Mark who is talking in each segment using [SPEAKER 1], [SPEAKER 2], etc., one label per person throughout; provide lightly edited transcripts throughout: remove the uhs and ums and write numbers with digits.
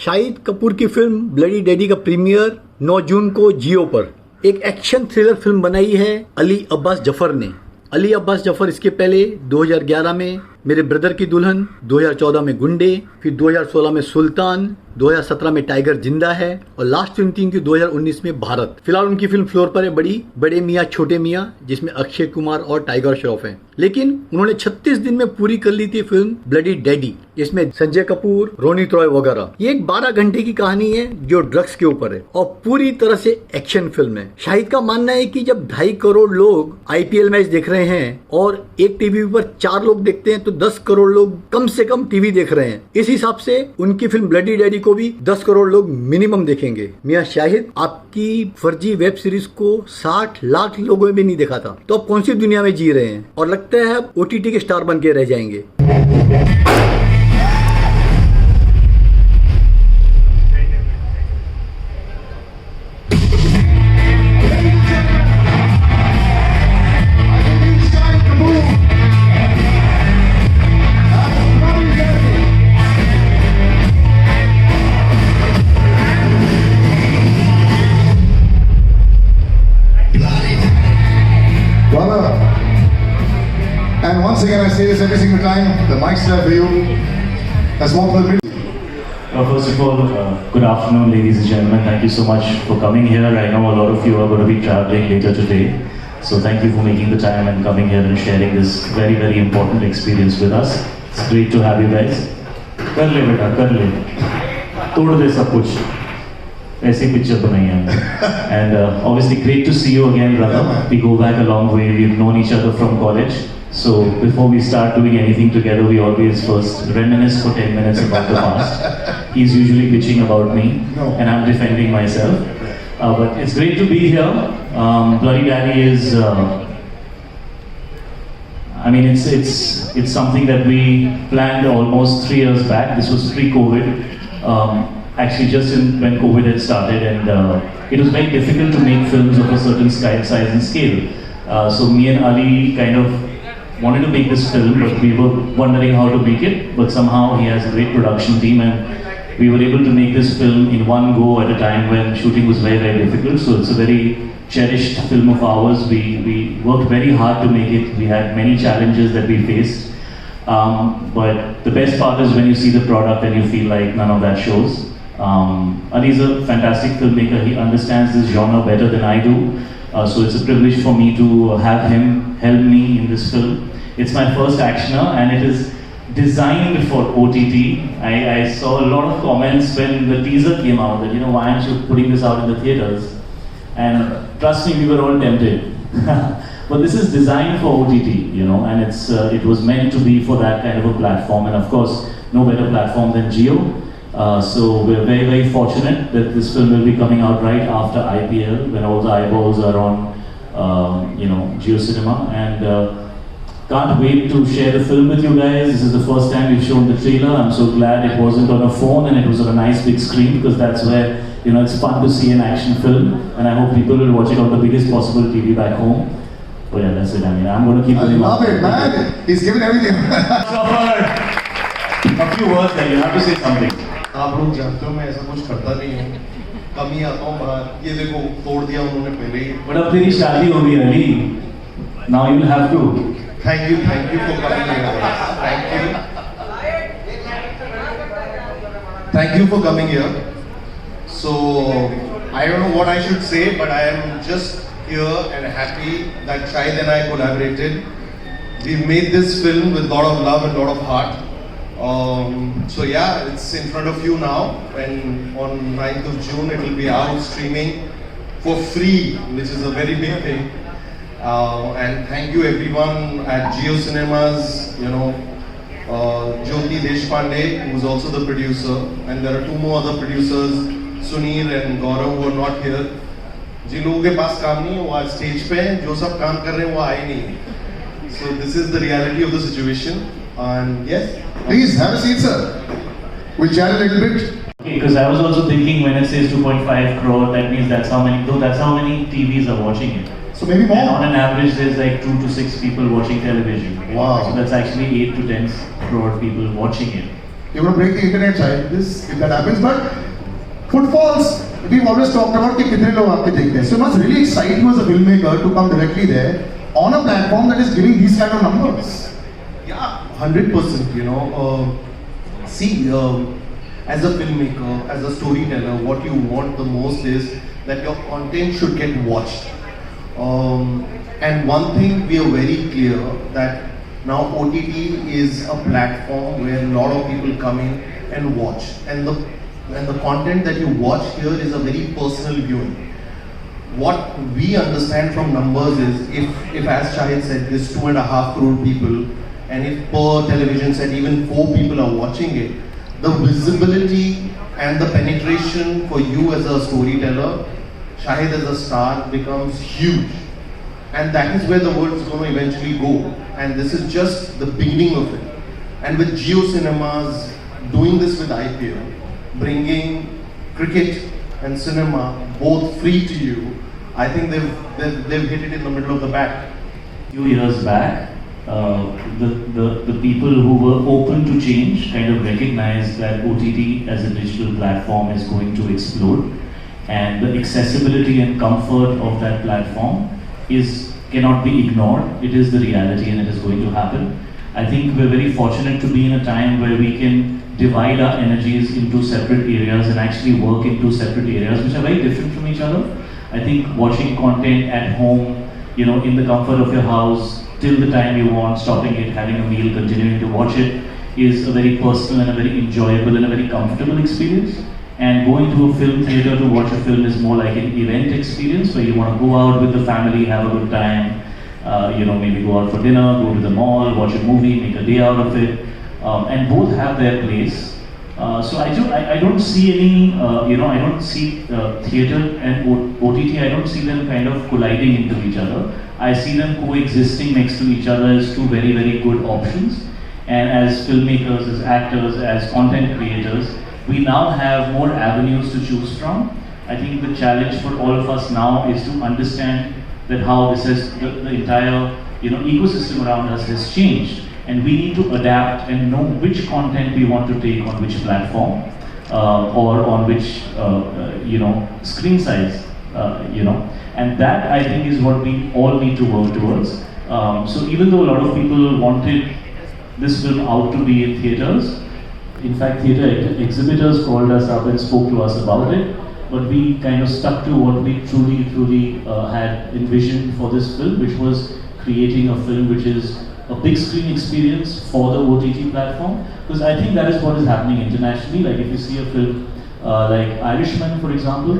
[SPEAKER 1] शाहिद कपूर की film bloody daddy का premiere 9 जून को जियो पर। एक एक्शन थ्रिलर फिल्म बनाई है अली अब्बास जफर ने। अली अब्बास जफर इसके पहले 2011 में मेरे ब्रदर की दुल्हन, 2014 में गुंडे, फिर 2016 में सुल्तान, 2017 में टाइगर जिंदा है और लास्ट फिल्म थी इनकी 2019 में भारत। फिलहाल उनकी फिल्म फ्लोर पर है बड़े मियाँ छोटे मियाँ, जिसमें अक्षय कुमार और टाइगर श्रॉफ हैं। लेकिन उन्होंने 36 दिन में पूरी कर ली थी फिल्म ब्लडी डैडी। इसमें संजय कपूर, रोनित रॉय वगैरह। ये एक 12 घंटे की कहानी है जो ड्रग्स के ऊपर है और पूरी तरह से एक्शन फिल्म है। शाहिद का मानना है कि जब 2.5 करोड़ लोग IPL मैच देख रहे हैं और एक टीवी पर 4 लोग देखते हैं तो 10 करोड़ लोग कम से कम टीवी देख रहे हैं। इस हिसाब से उनकी फिल्म ब्लडी डैडी को भी 10 करोड़ लोग मिनिमम देखेंगे। मियां शाहिद, आपकी फर्जी वेब सीरीज को 60 लाख लोगों ने भी नहीं देखा था, तो आप कौन सी दुनिया में जी रहे हैं और लगता है आप OTT के स्टार बन के रह जाएंगे।
[SPEAKER 2] And once again, I say this every single time, the mic's there for you. Let's walk to the middle.
[SPEAKER 3] First of all, good afternoon, ladies and gentlemen. Thank you so much for coming here. I know a lot of you are going to be traveling later today. So thank you for making the time and coming here and sharing this very, very important experience with us. It's great to have you guys. कर ले बेटा, कर ले. तोड़ दे सब कुछ. ऐसी picture बनाई है. And obviously great to see you again, brother. We go back a long way. We've known each other from college. So before we start doing anything together, we always first reminisce for 10 minutes about the past. He's usually bitching about me, and I'm defending myself. But it's great to be here. Bloody Daddy is, I mean, it's something that we planned almost 3 years back. This was pre-COVID. Actually, just when COVID had started, and it was very difficult to make films of a certain size and scale. So me and Ali kind of wanted to make this film, but we were wondering how to make it. But somehow he has a great production team, and we were able to make this film in one go at a time when shooting was very, very difficult. So it's a very cherished film of ours. We worked very hard to make it. We had many challenges that we faced. But the best part is when you see the product and you feel like none of that shows. Ali is a fantastic filmmaker. He understands this genre better than I do. So it's a privilege for me to have him help me in this film. It's my first actioner and it is designed for OTT. I saw a lot of comments when the teaser came out that, you know, why aren't you putting this out in the theaters? And trust me, we were all tempted. But this is designed for OTT, you know, and it was meant to be for that kind of a platform. And of course, no better platform than Jio. So we're very, very fortunate that this film will be coming out right after IPL, when all the eyeballs are on, you know, Jio Cinema. And can't wait to share the film with you guys. This is the first time we've shown the trailer. I'm so glad it wasn't on a phone and it was on a nice big screen, because that's where, you know, it's fun to see an action film. And I hope people will watch it on the biggest possible TV back home. But yeah, that's it. I mean, I'm going to keep
[SPEAKER 2] I love it, man. He's giving everything.
[SPEAKER 3] A few words there. You have to say something.
[SPEAKER 4] आप लोग जानते हो मैं ऐसा कुछ करता नहीं हूँ, कम ही आता हूँ बाहर। ये देखो तोड़ दिया उन्होंने पहले ही।
[SPEAKER 3] But अब तेरी शादी हो गई Ali, now you'll have to.
[SPEAKER 4] Thank you for coming here. Thank you for coming here. So I don't know what I should say, but I am just here and happy that Shahid and I collaborated. We made this film with a lot of love and a lot of heart. So yeah, it's in front of you now, and on 9th of June it will be out streaming for free, which is a very big thing. And thank you everyone at Jio Cinemas, you know, Jyoti Deshpande, who is also the producer, and there are 2 more other producers, Sunil and Gaurav, who are not here. जिन लोगों के पास काम नहीं है वो आज stage पे हैं, जो सब काम कर रहे हैं वो आए नहीं। So this is the reality of the situation, and yes.
[SPEAKER 2] Please have a seat, sir. We'll chat a little bit.
[SPEAKER 3] Okay, because I was also thinking when it says 2.5 crore, that means that's how many TVs are watching it.
[SPEAKER 2] So maybe more.
[SPEAKER 3] And on an average, there's like 2 to 6 people watching television. Okay?
[SPEAKER 2] Wow.
[SPEAKER 3] So that's actually 8 to 10 crore people watching it.
[SPEAKER 2] You're going to break the internet, child. This, if that happens, but footfalls. We've always talked about कि कितने लोग आपके देखते हैं. So it must really excite you as a filmmaker to come directly there on a platform that is giving these kind of numbers.
[SPEAKER 4] Yeah, 100%. You know, see, as a filmmaker, as a storyteller, what you want the most is that your content should get watched. And one thing we are very clear that now OTT is a platform where a lot of people come in and watch, and the content that you watch here is a very personal viewing. What we understand from numbers is if as Shahid said, there's 2.5 crore people, and if per television set even 4 people are watching it, the visibility and the penetration for you as a storyteller, Shahid as a star, becomes huge. And that is where the world is going to eventually go. And this is just the beginning of it. And with Jio Cinemas doing this with IPL, bringing cricket and cinema both free to you, I think they've hit it in the middle of the bat.
[SPEAKER 3] A few years back, the people who were open to change kind of recognized that OTT as a digital platform is going to explode, and the accessibility and comfort of that platform cannot be ignored. It is the reality and it is going to happen. I think we're very fortunate to be in a time where we can divide our energies into separate areas and actually work into separate areas which are very different from each other. I think watching content at home, you know, in the comfort of your house, till the time you want, stopping it, having a meal, continuing to watch it, is a very personal and a very enjoyable and a very comfortable experience. And going to a film theatre to watch a film is more like an event experience where you want to go out with the family, have a good time, you know, maybe go out for dinner, go to the mall, watch a movie, make a day out of it. And both have their place. So I don't see any, you know, I don't see theatre and OTT, I don't see them kind of colliding into each other. I see them coexisting next to each other as two very, very good options. And as filmmakers, as actors, as content creators, we now have more avenues to choose from. I think the challenge for all of us now is to understand that how this has, the entire, you know, ecosystem around us has changed. And we need to adapt and know which content we want to take on which platform or on which, you know, screen size, you know. And that, I think, is what we all need to work towards. So even though a lot of people wanted this film out to be in theatres, in fact, theatre exhibitors called us up and spoke to us about it, but we kind of stuck to what we truly had envisioned for this film, which was creating a film which is a big screen experience for the OTT platform. Because I think that is what is happening internationally. Like if you see a film like Irishman, for example,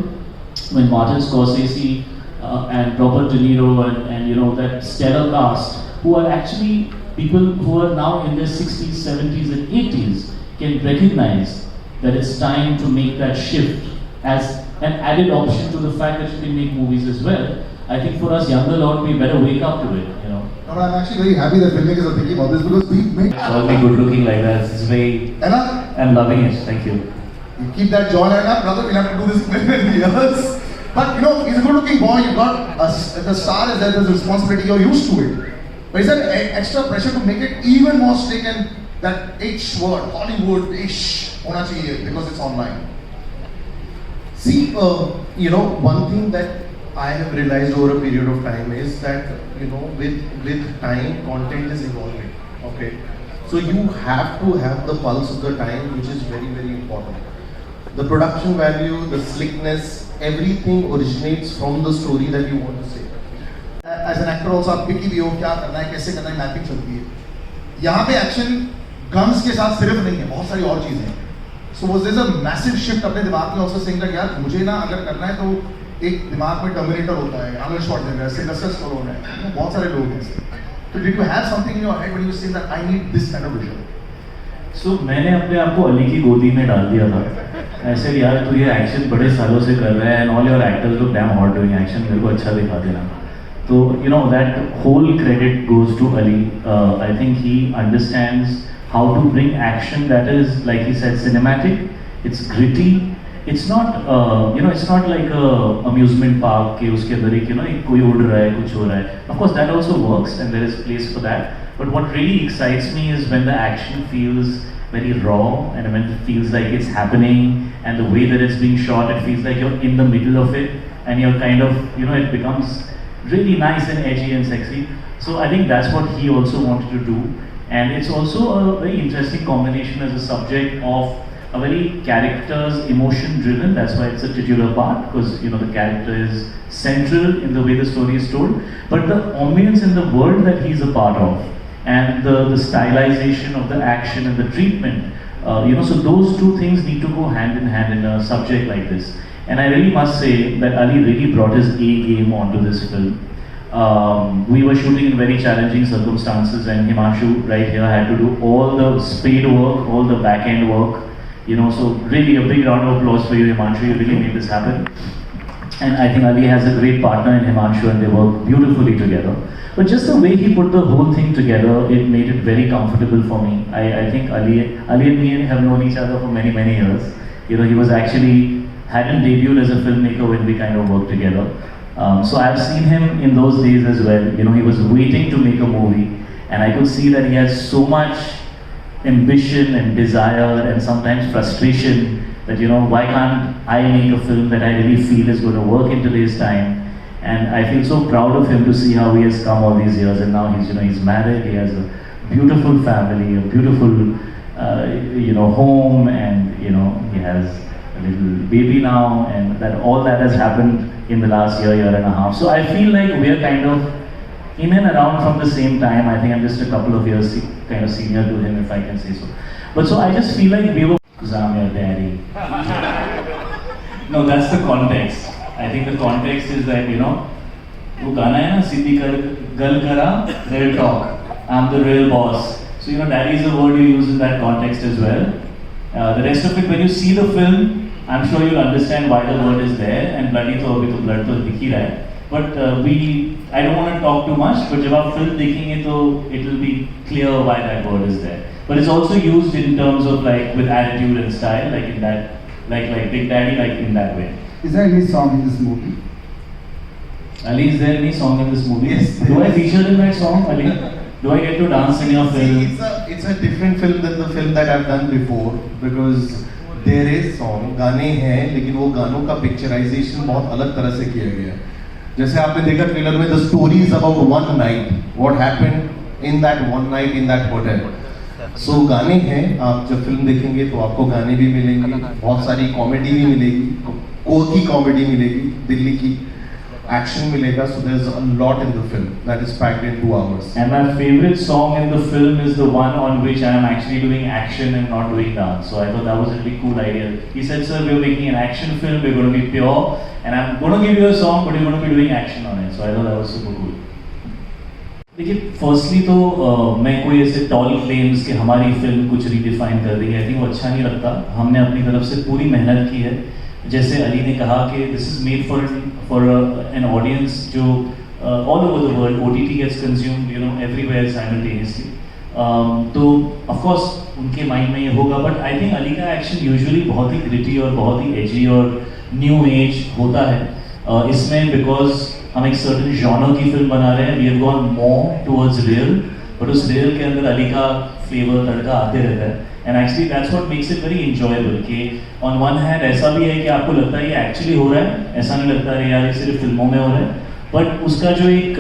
[SPEAKER 3] when Martin Scorsese and Robert De Niro and you know, that stellar cast, who are actually people who are now in their 60s, 70s and 80s, can recognize that it's time to make that shift as an added option to the fact that you can make movies as well. I think for us younger lot, we better wake up to it, you know.
[SPEAKER 2] No, I'm actually very happy that filmmakers are thinking about this because we make...
[SPEAKER 3] All be good looking like that. It's very... I'm loving it. Thank you.
[SPEAKER 2] You keep that jawline up, brother. We'll have to do this in many years. But you know, he's a good looking boy. You've got the star is there, there's responsibility, you're used to it. But is there extra pressure to make it even more slick and that H word, Hollywood-ish, hona chahiye because it's online?
[SPEAKER 4] See, you know, one thing that I have realized over a period of time is that, you know, with time, content is evolving, okay? So you have to have the pulse of the time, which is very, very important. The production value, the slickness, everything originates from the story that you want to say.
[SPEAKER 2] As an actor also, आप picky भी हो, क्या करना है, कैसे करना है, mapping चलती है. यहाँ पे एक्शन गन्स के साथ सिर्फ नहीं है, बहुत सारी और चीजें हैं. So was there a massive shift अपने दिमाग में also saying that यार मुझे ना अगर करना है तो एक दिमाग में टर्मिनेटर होता है, आर्नल्ड श्वार्ज़नेगर, सिल्वेस्टर स्टैलोन है, बहुत सारे लोग हैं ऐसे. So did you have something in your head when you were saying that I need this kind of vision?
[SPEAKER 3] So मैंने अपने आप को अली की गोदी में डाल दिया था. ऐसे यार तू ये एक्शन बड़े सालों से कर रहा है and all your actors look damn hot doing action, मेरे को अच्छा दिखा देना. So you know that whole credit goes to Ali. I think he understands how to bring action that is, like he said, cinematic. It's gritty. It's not, you know, it's not like a amusement park कि उसके अंदर एक, you know, कोई उड़ रहा है, कुछ हो रहा है. Of course, that also works, and there is place for that. But what really excites me is when the action feels very raw, and when it feels like it's happening, and the way that it's being shot, it feels like you're in the middle of it, and you're kind of, it becomes really nice and edgy and sexy. So I think that's what he also wanted to do. And it's also a very interesting combination as a subject of a very character's emotion driven. That's why it's a titular part, because the character is central in the way the story is told. But the ambience in the world that he's a part of, and the stylization of the action and the treatment, so those two things need to go hand in hand in a subject like this. And I really must say that Ali really brought his A game onto this film. We were shooting in very challenging circumstances, and Himanshu right here had to do all the spade work, all the back end work, so really a big round of applause for you, Himanshu. You really made this happen. And I think Ali has a great partner in Himanshu, and they work beautifully together. But just the way he put the whole thing together, it made it very comfortable for me. I think Ali and me have known each other for many, many years. He was actually hadn't debuted as a filmmaker when we kind of worked together. So I've seen him in those days as well. He was waiting to make a movie, and I could see that he has so much ambition and desire and sometimes frustration that, why can't I make a film that I really feel is going to work in today's time? And I feel so proud of him to see how he has come all these years, and now he's married, he has a beautiful family, a beautiful, home, and, he has a little baby now, and that all that has happened in the last year and a half. So I feel like we're kind of in and around from the same time. I think I'm just a couple of years kind of senior to him, if I can say so. But so I just feel like we were, because I'm your daddy. No, that's the context. I think the context is that, वो गाना है ना, सीधी गल करा, real talk. I'm the real boss. So, daddy is a word you use in that context as well. The rest of it, when you see the film, I'm sure you'll understand why the word is there, and bloody तो अभी तो blood तो दिख ही रहा है. But I don't want to talk too much, but जब आप film देखेंगे तो it will be clear why that word is there. But it's also used in terms of with attitude and style, like in that, like Big Daddy, like in that way.
[SPEAKER 5] Is there any song in this movie?
[SPEAKER 3] Ali, is there any song in this movie?
[SPEAKER 2] Yes.
[SPEAKER 3] Do I feature in that song, Ali? Do I get to dance in your film?
[SPEAKER 4] It's a different film than the film that I've done before, because there is song, गाने हैं, लेकिन वो गानों का picturisation बहुत अलग तरह से किया गया है. जैसे आपने देखा ट्रेलर में, the story is about one night, what happened in that one night in that hotel. So गाने हैं, आप जब फिल्म देखेंगे तो आपको गाने भी मिलेंगे, बहुत सारी कॉमेडी भी मिलेगी, कोकी कॉमेडी मिलेगी, दिल्ली की action milega, so there's a lot in the film that is packed in 2 hours.
[SPEAKER 3] And my favorite song in the film is the one on which I am actually doing action and not doing dance. So I thought that was a really cool idea. He said, sir, we're making an action film, we're going to be pure, and I'm going to give you a song, but you're going to be doing action on it. So I thought that was super cool. देखिए, firstly तो मैं कोई ऐसे toll claims कि हमारी film कुछ redefine कर रही है, आई थिंक वो अच्छा नहीं लगता. हमने अपनी तरफ से पूरी मेहनत की है. जैसे अली ने कहा कि this is made for an audience जो all over the world, OTT gets consumed everywhere simultaneously. तो ऑफ कोर्स उनके माइंड में ये होगा, बट आई थिंक अली का एक्शन यूजुअली बहुत ही ग्रिटी और बहुत ही एजी और न्यू एज होता है. इसमें बिकॉज हम एक सर्टेन जॉनर की फिल्म बना रहे हैं, we have gone more towards real, but उस रियल के अंदर अली का फ्लेवर तड़का आते रहता है. And actually that's what makes it very enjoyable कि ऑन वन हैंड ऐसा भी है कि आपको लगता है ये एक्चुअली हो रहा है, ऐसा नहीं लगता है यार ये सिर्फ फिल्मों में हो रहा है, बट उसका जो एक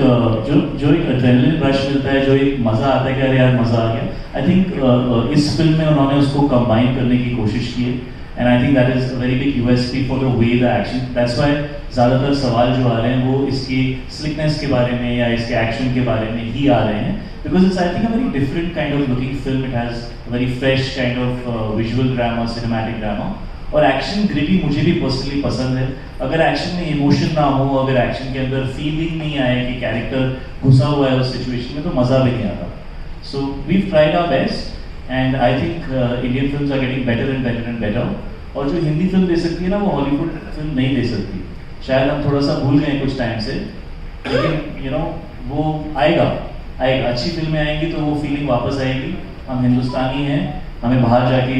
[SPEAKER 3] एड्रेनलिन रश मिलता है, जो एक मज़ा आता है कि अरे यार मज़ा आ गया. आई थिंक इस फिल्म में उन्होंने उसको कंबाइन करने की कोशिश की है, and I think that is a very big USP for the way the action. That's why ज़्यादातर सवाल जो आ रहे हैं वो इसकी स्लिकनेस के बारे में या इसके एक्शन के बारे में ही आ रहे हैं, because it's I think a very different kind of looking film. It has a very fresh kind of visual drama, cinematic drama. और एक्शन ग्रिटी मुझे भी पर्सनली पसंद है. अगर एक्शन में इमोशन ना हो, अगर एक्शन के अंदर फीलिंग नहीं आए कि कैरेक्टर घुसा हुआ है उस सिचुएशन में, तो मज़ा भी नहीं आता. So we tried our best, and I think Indian films are getting better and better and better. और जो हिंदी फिल्म दे सकती है ना, वो हॉलीवुड फिल्म नहीं दे सकती. शायद हम थोड़ा सा भूल गए कुछ टाइम से, लेकिन वो आएगा. अच्छी फिल्में आएंगी तो वो फीलिंग वापस आएगी. हम हिंदुस्तानी हैं, हमें बाहर जाके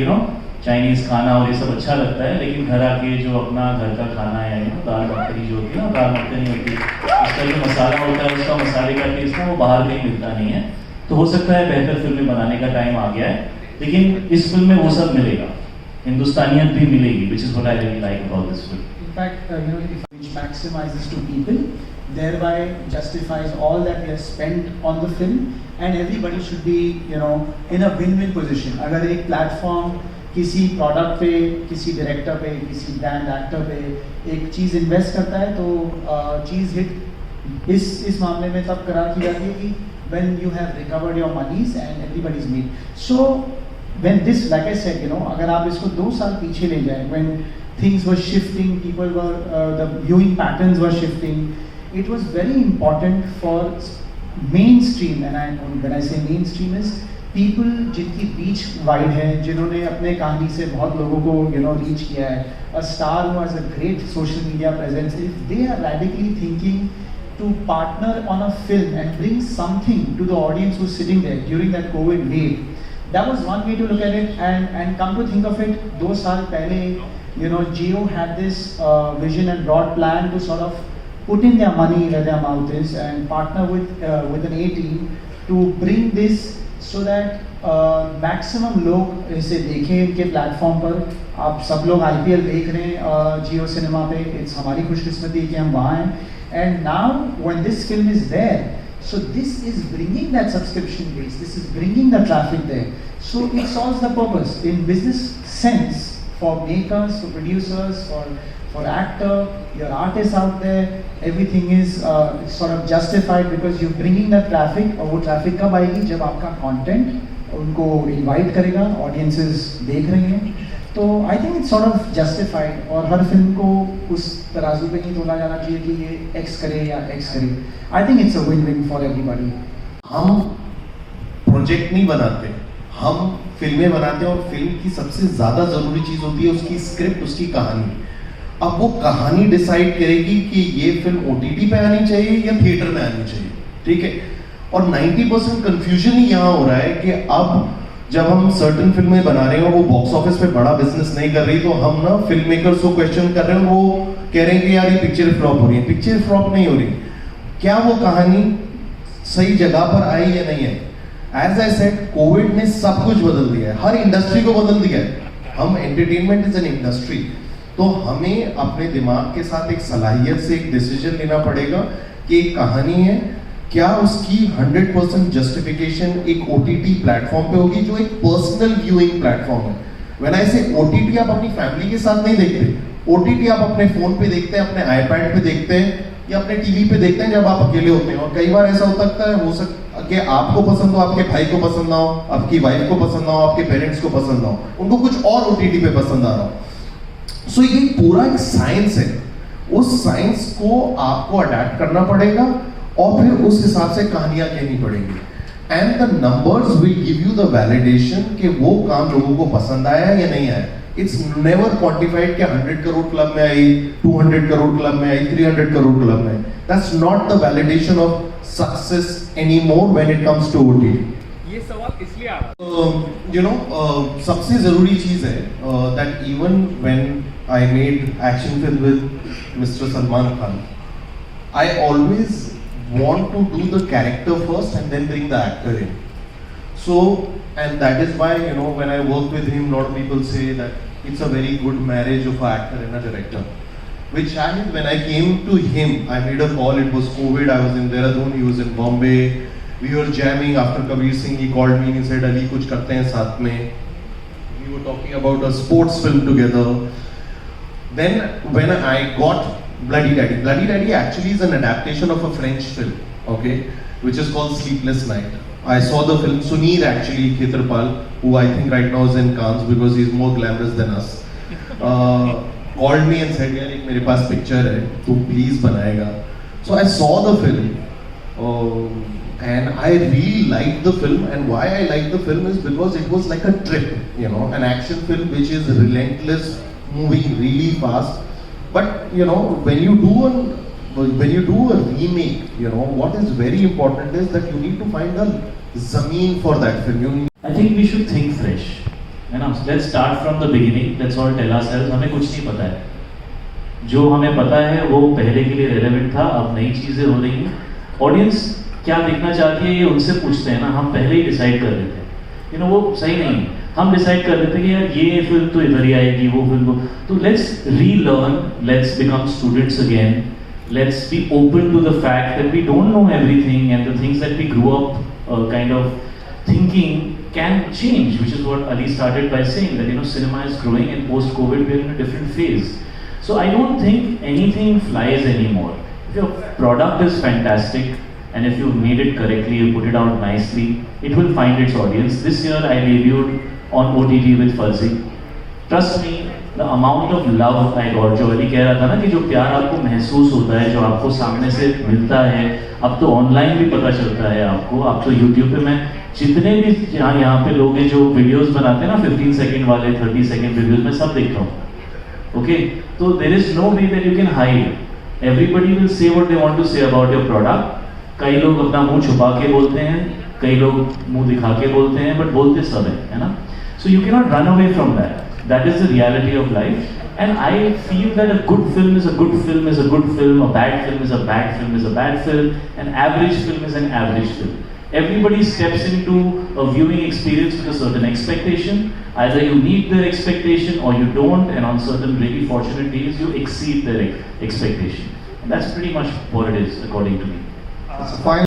[SPEAKER 3] चाइनीज़ खाना और ये सब अच्छा लगता है, लेकिन घर आके जो अपना घर का खाना है, दाल मखनी जो होती है ना, दाल मखनी होती है, उसका जो मसाला होता है, उसका मसाले का टेस्ट ना वो बाहर कहीं मिलता नहीं है. तो हो सकता है बेहतर फिल्में बनाने का टाइम आ गया है. लेकिन इस फिल्म में वो सब मिलेगा, हिंदुस्तानियत भी मिलेगी, which is what I really like about this film.
[SPEAKER 6] In fact, which maximizes to people, thereby justifies all that we have spent on the film, and everybody should be, in a win-win position. अगर एक platform किसी product पे, किसी director पे, किसी brand actor पे एक चीज़ invest करता है तो चीज़ हिट इस मामले में तब करार की जाती है कि when you have recovered your monies and everybody's meet. So when this, like I said, अगर आप इसको 2 साल पीछे ले जाएं, when things were shifting, people were, the viewing patterns were shifting, it was very important for mainstream, and when I say mainstream is people जिनकी reach wide है, जिन्होंने अपने कहानी से बहुत लोगों को reach किया है, a star who has a great social media presence, if they are radically thinking to partner on a film and bring something to the audience who's sitting there during that COVID wave, that was one way to look at it. And come to think of it, 2 साल पहले Jio had this vision and broad plan to sort of put in their money where their mouth is and partner with an A team to bring this so that maximum लोग इसे देखें इनके platform पर. आप सब लोग IPL देख रहे हैं जियो सिनेमा पे, इट्स हमारी खुशकिस्मती कि हम वहाँ हैं. And now when this film is there, so this is bringing that subscription base, this is bringing the traffic there, so it solves the purpose in business sense for makers, for producers, for actor, your artists out there, everything is sort of justified because you're bringing that traffic. और वो traffic कब आएगी? जब आपका content उनको invite करेगा, audiences देख रहे हैं, तो I think it's sort of justified. और हर फिल्म को उस तराजू पे नहीं तोला जाना चाहिए कि ये X करे या X करे. I think it's a win-win for everybody.
[SPEAKER 4] हम प्रोजेक्ट नहीं बनाते, हम फिल्में बनाते हैं, और फिल्म की सबसे ज्यादा जरूरी चीज होती है उसकी स्क्रिप्ट, उसकी कहानी. अब वो कहानी डिसाइड करेगी कि ये फिल्म OTT पे आनी चाहिए या थिएटर में आनी चाहिए, ठीक है. और 90% कंफ्यूजन ही यहाँ हो रहा है कि अब जब हम सर्टेन फिल्में बना रहे हैं और वो बॉक्स ऑफिस पे बड़ा बिजनेस नहीं कर रही, तो हम ना फिल्म मेकर्स को क्वेश्चन कर रहे हैं, वो कह रहे हैं कि यार ये पिक्चर फ्लॉप हो रही है. पिक्चर फ्लॉप नहीं हो रही, क्या वो कहानी सही जगह पर आई या नहीं है. एज आई सेड, कोविड ने सब कुछ बदल दिया है, हर इंडस्ट्री को बदल दिया है. हम एंटरटेनमेंट इज एन इंडस्ट्री, तो हमें अपने दिमाग के साथ एक सलाहियत से एक डिसीजन लेना पड़ेगा कि एक कहानी है, क्या उसकी 100% जस्टिफिकेशन एक OTT प्लेटफॉर्म पे होगी जो एक पर्सनल व्यूइंग प्लेटफॉर्म है. व्हेन आई से OTT, आप अपनी फैमिली के साथ नहीं देखते, OTT आप अपने फोन पे देखते हैं, अपने iPad पे देखते हैं या अपने टीवी पे देखते हैं जब आप अकेले होते हैं. और कई बार ऐसा हो सकता है, हो सकता कि आपको पसंद हो, आपके भाई को पसंद ना हो, आपकी वाइफ को पसंद ना हो, आपके पेरेंट्स को पसंद ना हो, उनको कुछ और OTT पे पसंद आ रहा हो. सो ये पूरा एक साइंस है, उस साइंस को आपको अडैप्ट करना पड़ेगा और फिर उस हिसाब से कहानियां कहनी पड़ेंगी. And the numbers will give you the validation कि वो काम लोगों को पसंद आया या नहीं आया. इट्स नेवर क्वांटिफाइड कि 100 करोड़ क्लब में आई, 200 करोड़ क्लब में आई, 300 करोड़ क्लब में. That's not the validation of success anymore when it comes to OTT.
[SPEAKER 7] ये सवाल इसलिए आ रहा
[SPEAKER 4] सबसे जरूरी चीज है that even when I made action film with mister Salman Khan, I always want to do the character first and then bring the actor in. So, and that is why, when I work with him, a lot of people say that it's a very good marriage of an actor and a director. With Shahid, when I came to him, I made a call, it was COVID, I was in Dehradun, he was in Bombay, we were jamming after Kabir Singh, he called me and he said, Ali, kuch karte hain saath mein. We were talking about a sports film together. Then, when I got Bloody Daddy. Bloody Daddy actually is an adaptation of a French film, okay, which is called Sleepless Night. I saw the film. Sunir actually, Khetarpal, who I think right now is in Cannes because he's more glamorous than us, called me and said, "यार एक मेरे पास picture है, तू please बनाएगा." So I saw the film, and I really liked the film. And why I liked the film is because it was like a trip, an action film which is relentless, moving really fast. But when you do a remake, what is very important is that you need to find a zameen for that film.
[SPEAKER 3] I think we should think fresh. Let's start from the beginning. Let's all tell ourselves हमें कुछ नहीं पता है. जो हमें पता है वो पहले के लिए relevant था, अब नई चीजें हो रही हैं. Audience क्या देखना चाहती है ये उनसे पूछते हैं ना, हम पहले ही डिसाइड कर लेते हैं. वो सही नहीं है. हम डिसाइड कर देते हैं कि यार ये फिल्म तो इधर ही आएगी, वो फिल्म तो let's relearn, let's become students again, let's be open to the fact that we don't know everything and the things that we grew up kind of thinking can change, which is what Ali started by saying, that cinema is growing and post-COVID we are in a different phase. So I don't think anything flies anymore. If your product is fantastic and if you made it correctly, you put it out nicely, it will find its audience. This year I debuted on OTT with Fuzzy. Trust me, the amount of love I got, जो अली कह रहा था ना कि जो प्यार आपको महसूस होता है, जो आपको सामने से मिलता है, अब तो ऑनलाइन भी पता चलता है आपको। आप तो यूट्यूब पे मैं जितने भी यहाँ पे लोग हैं जो वीडियोस बनाते हैं ना 15 सेकंड वाले, 30 सेकंड वीडियोस, मैं सब देखता हूँ। ओके, तो there is no way that you can hide. Everybody will say what they want to say about your product. कई लोग अपना मुंह छुपा के बोलते हैं, कई लोग मुंह दिखा के बोलते हैं, बट बोलते सब है ना। So you can not run away from that. That is the reality of life, and I feel that a good film is a good film is a good film, a bad film is a bad film is a bad film, an average film is an average film. Everybody steps into a viewing experience with a certain expectation. Either you meet their expectation or you don't, and on certain really fortunate days you exceed their expectation. And that's pretty much what it is, according to me.
[SPEAKER 2] It's a fine